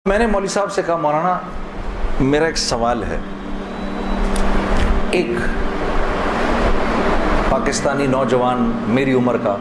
میں نے مولوی صاحب سے کہا مولانا میرا ایک سوال ہے، ایک پاکستانی نوجوان میری عمر کا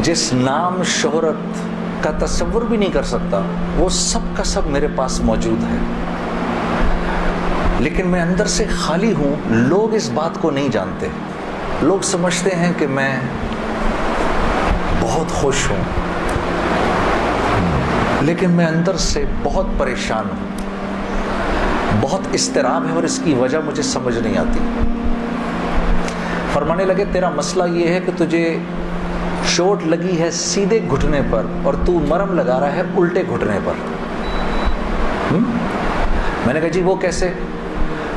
جس نام شہرت کا تصور بھی نہیں کر سکتا، وہ سب کا سب میرے پاس موجود ہے، لیکن میں اندر سے خالی ہوں۔ لوگ اس بات کو نہیں جانتے، لوگ سمجھتے ہیں کہ میں بہت خوش ہوں، لیکن میں اندر سے بہت پریشان ہوں، بہت اضطراب ہے، اور اس کی وجہ مجھے سمجھ نہیں آتی۔ فرمانے لگے تیرا مسئلہ یہ ہے کہ تجھے چوٹ لگی ہے سیدھے گھٹنے پر اور تو مرہم لگا رہا ہے الٹے گھٹنے پر۔ میں نے کہا جی وہ کیسے؟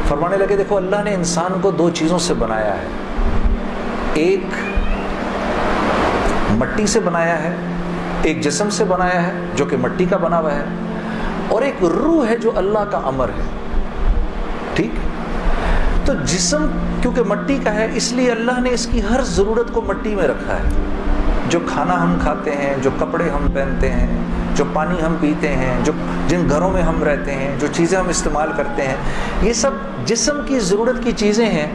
فرمانے لگے دیکھو اللہ نے انسان کو دو چیزوں سے بنایا ہے، ایک مٹی سے بنایا ہے، ایک جسم سے بنایا ہے جو کہ مٹی کا بنا ہوا ہے، اور ایک روح ہے جو اللہ کا امر ہے۔ ٹھیک؟ تو جسم کیونکہ مٹی کا ہے، اس لیے اللہ نے اس کی ہر ضرورت کو مٹی میں رکھا ہے۔ جو کھانا ہم کھاتے ہیں، جو کپڑے ہم پہنتے ہیں، جو پانی ہم پیتے ہیں، جو جن گھروں میں ہم رہتے ہیں، جو چیزیں ہم استعمال کرتے ہیں، یہ سب جسم کی ضرورت کی چیزیں ہیں،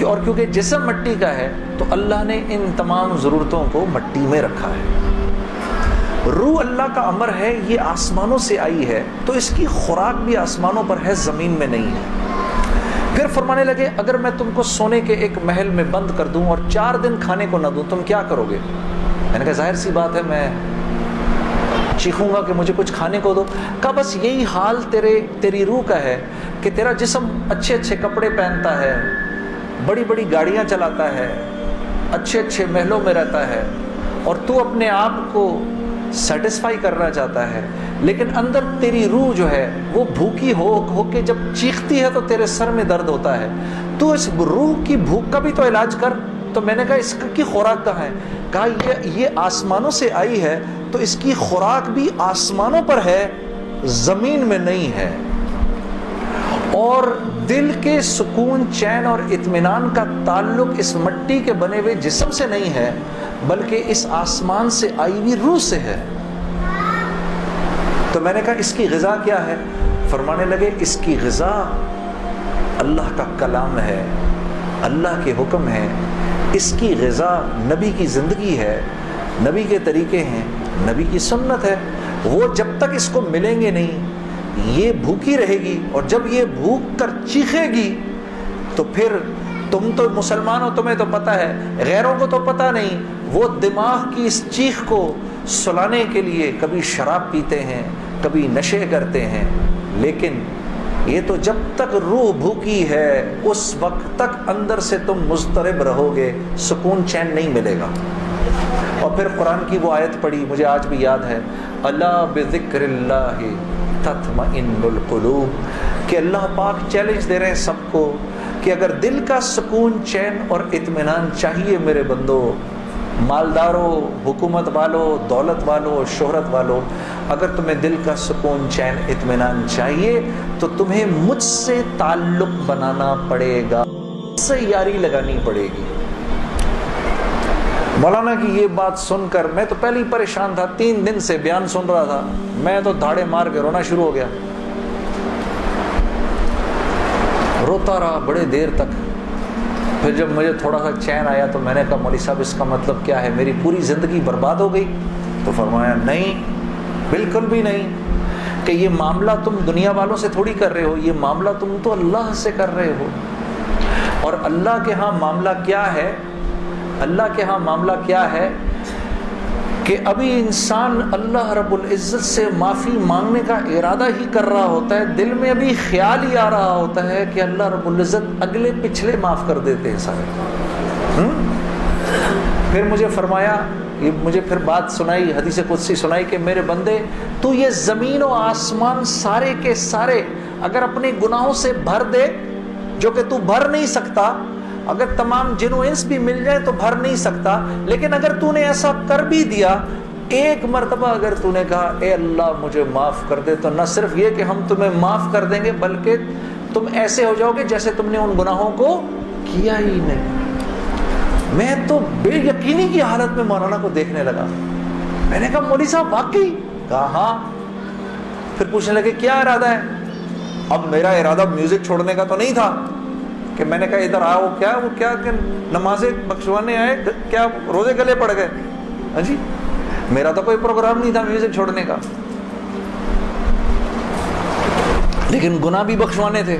اور کیونکہ جسم مٹی کا ہے تو اللہ نے ان تمام ضرورتوں کو مٹی میں رکھا ہے۔ روح اللہ کا امر ہے، یہ آسمانوں سے آئی ہے، تو اس کی خوراک بھی آسمانوں پر ہے، زمین میں نہیں ہے۔ پھر فرمانے لگے اگر میں تم کو سونے کے ایک محل میں بند کر دوں اور 4 دن کھانے کو نہ دوں تم کیا کرو گے؟ میں نے کہا ظاہر سی بات ہے میں چیخوں گا کہ مجھے کچھ کھانے کو دو۔ کہا بس یہی حال تیری روح کا ہے کہ تیرا جسم اچھے اچھے کپڑے پہنتا ہے، بڑی بڑی گاڑیاں چلاتا ہے، اچھے اچھے محلوں میں رہتا ہے، اور تو اپنے آپ کو سیٹسفائی کرنا چاہتا ہے، لیکن اندر تیری روح جو ہے وہ بھوکی ہو کے جب چیختی ہے تو تیرے سر میں درد ہوتا ہے، تو اس روح کی بھوک کا بھی تو علاج کر۔ تو میں نے کہا اس کی خوراک کہاں ہے؟ کہا یہ آسمانوں سے آئی ہے تو اس کی خوراک بھی آسمانوں پر ہے، زمین میں نہیں ہے۔ اور دل کے سکون، چین اور اطمینان کا تعلق اس مٹی کے بنے ہوئے جسم سے نہیں ہے، بلکہ اس آسمان سے آئی ہوئی روح سے ہے۔ تو میں نے کہا اس کی غذا کیا ہے؟ فرمانے لگے اس کی غذا اللہ کا کلام ہے، اللہ کے حکم ہے، اس کی غذا نبی کی زندگی ہے، نبی کے طریقے ہیں، نبی کی سنت ہے۔ وہ جب تک اس کو ملیں گے نہیں یہ بھوکی رہے گی، اور جب یہ بھوک کر چیخے گی تو پھر تم تو مسلمان ہو، تمہیں تو پتہ ہے، غیروں کو تو پتہ نہیں، وہ دماغ کی اس چیخ کو سلانے کے لیے کبھی شراب پیتے ہیں، کبھی نشے کرتے ہیں، لیکن یہ تو جب تک روح بھوکی ہے اس وقت تک اندر سے تم مضطرب رہو گے، سکون چین نہیں ملے گا۔ اور پھر قرآن کی وہ آیت پڑھی، مجھے آج بھی یاد ہے، الا بذکر اللہ تطمئن القلوب، کہ اللہ پاک چیلنج دے رہے ہیں سب کو کہ اگر دل کا سکون، چین اور اطمینان چاہیے میرے بندو، مالداروں، حکومت والوں، دولت والوں، شہرت والوں، اگر تمہیں دل کا سکون، چین، اطمینان چاہیے تو تمہیں مجھ سے تعلق بنانا پڑے گا، مجھ سے یاری لگانی پڑے گی۔ مولانا کی یہ بات سن کر میں تو پہلے ہی پریشان تھا، 3 دن سے بیان سن رہا تھا، میں تو دھاڑے مار کے رونا شروع ہو گیا، روتا رہا بڑے دیر تک۔ پھر جب مجھے تھوڑا سا چین آیا تو میں نے کہا مولوی صاحب اس کا مطلب کیا ہے، میری پوری زندگی برباد ہو گئی؟ تو فرمایا نہیں، بالکل بھی نہیں، کہ یہ معاملہ تم دنیا والوں سے تھوڑی کر رہے ہو، یہ معاملہ تم تو اللہ سے کر رہے ہو۔ اور اللہ کے ہاں معاملہ کیا ہے؟ اللہ کے ہاں معاملہ کیا ہے کہ ابھی انسان اللہ رب العزت سے معافی مانگنے کا ارادہ ہی کر رہا ہوتا ہے، دل میں ابھی خیال ہی آ رہا ہوتا ہے کہ اللہ رب العزت اگلے پچھلے معاف کر دیتے ہیں سارے۔ پھر مجھے فرمایا، مجھے پھر بات سنائی، حدیث قدسی سنائی کہ میرے بندے تو یہ زمین و آسمان سارے کے سارے اگر اپنے گناہوں سے بھر دے، جو کہ تو بھر نہیں سکتا، اگر تمام جن و انس بھی مل جائے تو بھر نہیں سکتا، لیکن اگر تو نے ایسا کر بھی دیا، ایک مرتبہ اگر تو نے کہا اے اللہ مجھے معاف کر دے، تو نہ صرف یہ کہ ہم تمہیں معاف کر دیں گے، بلکہ تم ایسے ہو جاؤ گے جیسے تم نے ان گناہوں کو کیا ہی نہیں۔ میں تو بے یقینی کی حالت میں مولانا کو دیکھنے لگا، میں نے کہا مولوی صاحب واقعی؟ کہا ہاں. پھر پوچھنے لگے کیا ارادہ ہے؟ اب میرا ارادہ میوزک چھوڑنے کا تو نہیں تھا کہ میں نے کہا ادھر آؤ، وہ کیا کہ نمازیں بخشوانے آئے، کیا روزے گلے پڑ گئے؟ ہاں جی، میرا تو کوئی پروگرام نہیں تھا میوزک چھوڑنے کا، لیکن گناہ بھی بخشوانے تھے.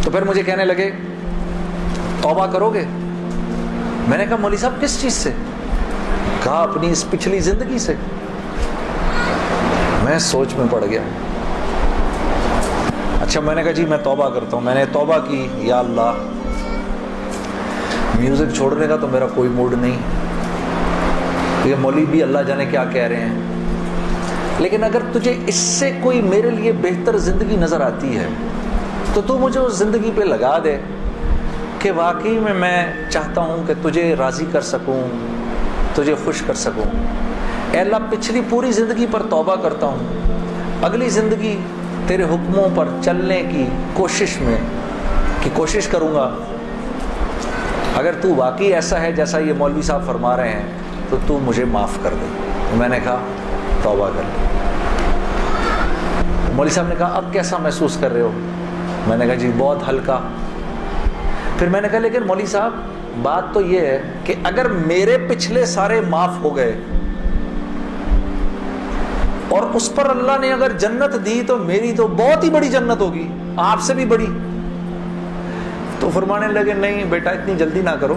تو پھر مجھے کہنے لگے توبہ کرو گے؟ میں نے کہا مولوی صاحب کس چیز سے؟ کہا اپنی اس پچھلی زندگی سے. میں سوچ میں پڑ گیا. اچھا، میں نے کہا جی میں توبہ کرتا ہوں. میں نے توبہ کی، یا اللہ میوزک چھوڑنے کا تو میرا کوئی موڈ نہیں، یہ مولوی بھی اللہ جانے کیا کہہ رہے ہیں، لیکن اگر تجھے اس سے کوئی میرے لیے بہتر زندگی نظر آتی ہے تو تو مجھے اس زندگی پہ لگا دے کہ واقعی میں چاہتا ہوں کہ تجھے راضی کر سکوں، تجھے خوش کر سکوں. اے اللہ پچھلی پوری زندگی پر توبہ کرتا ہوں، اگلی زندگی تیرے حکموں پر چلنے کی کوشش کروں گا. اگر تو واقعی ایسا ہے جیسا یہ مولوی صاحب فرما رہے ہیں تو تو مجھے معاف کر دے. تو میں نے کہا توبہ کر لیں. مولوی صاحب نے کہا اب کیسا محسوس کر رہے ہو؟ میں نے کہا جی بہت ہلکا. پھر میں نے کہا لیکن مولوی صاحب بات تو یہ ہے کہ اگر میرے پچھلے سارے معاف ہو گئے اور اس پر اللہ نے اگر جنت دی تو میری تو بہت ہی بڑی جنت ہوگی، آپ سے بھی بڑی. تو فرمانے لگے نہیں بیٹا اتنی جلدی نہ کرو،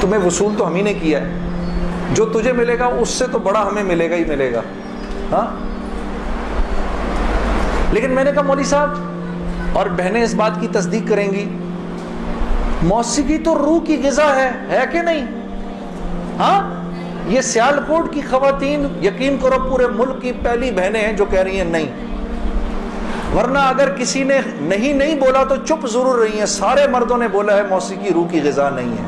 تمہیں وصول تو ہم ہی نے کیا ہے، جو تجھے ملے گا اس سے تو بڑا ہمیں ملے گا ہی ملے گا. ہاں، لیکن میں نے کہا مولوی صاحب، اور بہنیں اس بات کی تصدیق کریں گی، موسیقی تو روح کی غذا ہے کہ نہیں؟ ہاں، یہ سیالکوٹ کی خواتین یقین کرو پورے ملک کی پہلی بہنیں ہیں جو کہہ رہی ہیں نہیں، ورنہ اگر کسی نے نہیں بولا تو چپ ضرور رہی ہیں. سارے مردوں نے بولا ہے موسیقی روح کی غذا نہیں ہے.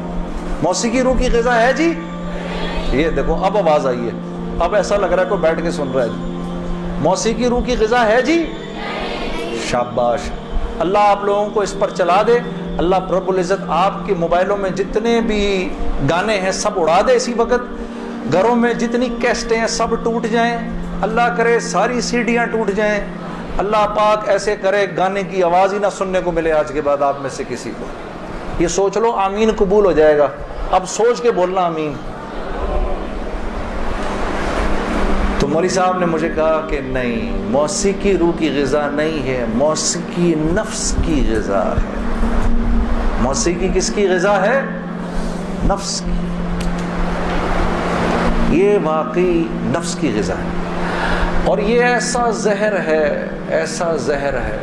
موسیقی روح کی غذا ہے جی. یہ دیکھو اب آواز آئی ہے، اب ایسا لگ رہا ہے کوئی بیٹھ کے سن رہا ہے جی. موسیقی روح کی غذا ہے جی. شاباش، اللہ آپ لوگوں کو اس پر چلا دے. اللہ رب العزت آپ کے موبائلوں میں جتنے بھی گانے ہیں سب اڑا دے اسی وقت. گھروں میں جتنی کیسٹیں ہیں سب ٹوٹ جائیں، اللہ کرے ساری سیڈیاں ٹوٹ جائیں. اللہ پاک ایسے کرے گانے کی آواز ہی نہ سننے کو ملے آج کے بعد آپ میں سے کسی کو. یہ سوچ لو آمین قبول ہو جائے گا. اب سوچ کے بولنا آمین. تو مولوی صاحب نے مجھے کہا کہ نہیں، موسیقی روح کی غذا نہیں ہے، موسیقی نفس کی غذا ہے. موسیقی کس کی غذا ہے؟ نفس کی. یہ واقعی نفس کی غذا ہے، اور یہ ایسا زہر ہے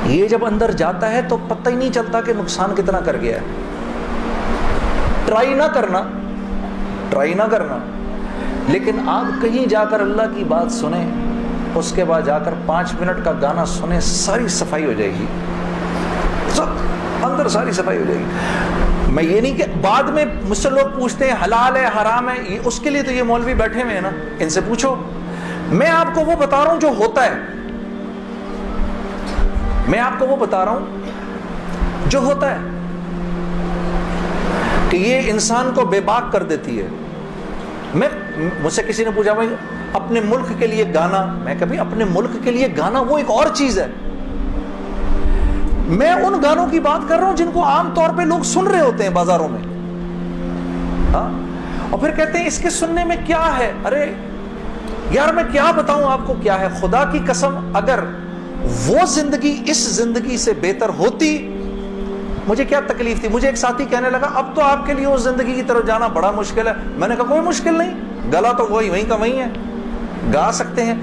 یہ جب اندر جاتا ہے تو پتہ ہی نہیں چلتا کہ نقصان کتنا کر گیا ہے. ٹرائی نہ کرنا، لیکن آپ کہیں جا کر اللہ کی بات سنیں، اس کے بعد جا کر 5 منٹ کا گانا سنیں، ساری صفائی ہو جائے گی، سب اندر ساری صفائی ہو جائے گی. میں یہ نہیں کہ بعد میں مجھ سے لوگ پوچھتے ہیں حلال ہے حرام ہے، اس کے لیے تو یہ مولوی بیٹھے ہوئے ہیں نا، ان سے پوچھو. میں آپ کو وہ بتا رہا ہوں جو ہوتا ہے، میں آپ کو وہ بتا رہا ہوں جو ہوتا ہے کہ یہ انسان کو بے باک کر دیتی ہے. مجھ سے کسی نے پوچھا بھائی اپنے ملک کے لیے گانا، میں کبھی اپنے ملک کے لیے گانا وہ ایک اور چیز ہے. میں ان گانوں کی بات کر رہا ہوں جن کو عام طور پہ لوگ سن رہے ہوتے ہیں بازاروں میں، ہاں، اور پھر کہتے ہیں اس کے سننے میں کیا ہے. ارے یار میں کیا بتاؤں آپ کو کیا ہے. خدا کی قسم اگر وہ زندگی اس زندگی سے بہتر ہوتی مجھے کیا تکلیف تھی. مجھے ایک ساتھی کہنے لگا اب تو آپ کے لیے اس زندگی کی طرف جانا بڑا مشکل ہے. میں نے کہا کوئی مشکل نہیں، گلا تو وہیں کا وہیں ہے، گا سکتے ہیں،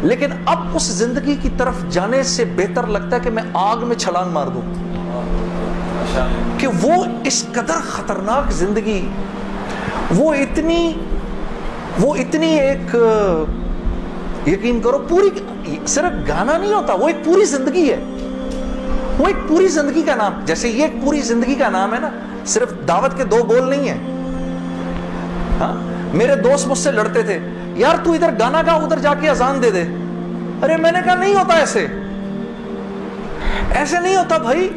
لیکن اب اس زندگی کی طرف جانے سے بہتر لگتا ہے کہ میں آگ میں چھلانگ مار دوں. کہ وہ اس قدر خطرناک زندگی، وہ اتنی ایک، یقین کرو پوری، صرف گانا نہیں ہوتا، وہ ایک پوری زندگی ہے. وہ ایک پوری زندگی کا نام، جیسے یہ ایک پوری زندگی کا نام ہے نا، صرف دعوت کے 2 گول نہیں ہیں. ہاں، میرے دوست مجھ سے لڑتے تھے، یار تو ادھر گانا گا ادھر جا کے اذان دے دے. ارے میں نے کہا نہیں ہوتا ایسے نہیں ہوتا بھائی.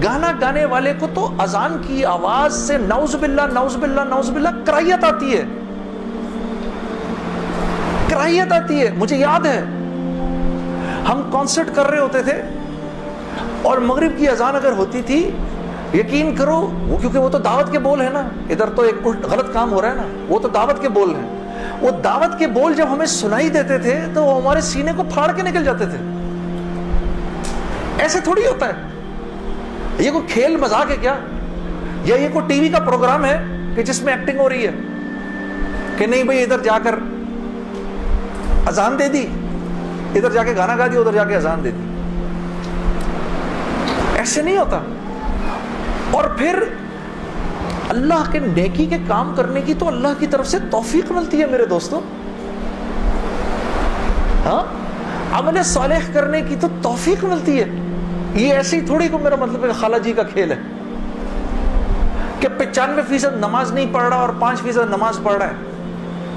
گانا گانے والے کو تو اذان کی آواز سے نعوذ باللہ کراہیت آتی ہے. کراہیت آتی ہے. مجھے یاد ہے ہم کانسرٹ کر رہے ہوتے تھے اور مغرب کی اذان اگر ہوتی تھی, یقین کرو کیونکہ وہ تو دعوت کے بول ہیں نا, ادھر تو ایک غلط کام ہو رہا ہے نا, وہ تو دعوت کے بول ہیں. وہ دعوت کے بول جب ہمیں سنائی دیتے تھے تو وہ ہمارے سینے کو پھاڑ کے نکل جاتے تھے. ایسے تھوڑی ہوتا ہے, یہ کوئی کھیل مذاق ہے کیا, یا یہ کوئی ٹی وی کا پروگرام ہے کہ جس میں ایکٹنگ ہو رہی ہے کہ نہیں بھئی ادھر جا کر اذان دے دی, ادھر جا کے گانا گا دی, ادھر جا کے اذان دے دی. ایسے نہیں ہوتا. اور پھر اللہ کے نیکی کے کام کرنے کی تو اللہ کی طرف سے توفیق ملتی ہے میرے دوستو. ہاں, عمل صالح کرنے کی تو توفیق ملتی ہے. یہ ایسی تھوڑی کو میرا مطلب ہے خالہ جی کا کھیل ہے کہ 95% نماز نہیں پڑھ رہا اور 5% نماز پڑھ رہا ہے.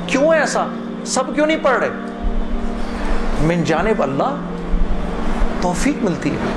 کیوں ہے ایسا؟ سب کیوں نہیں پڑھ رہے؟ من جانب اللہ توفیق ملتی ہے.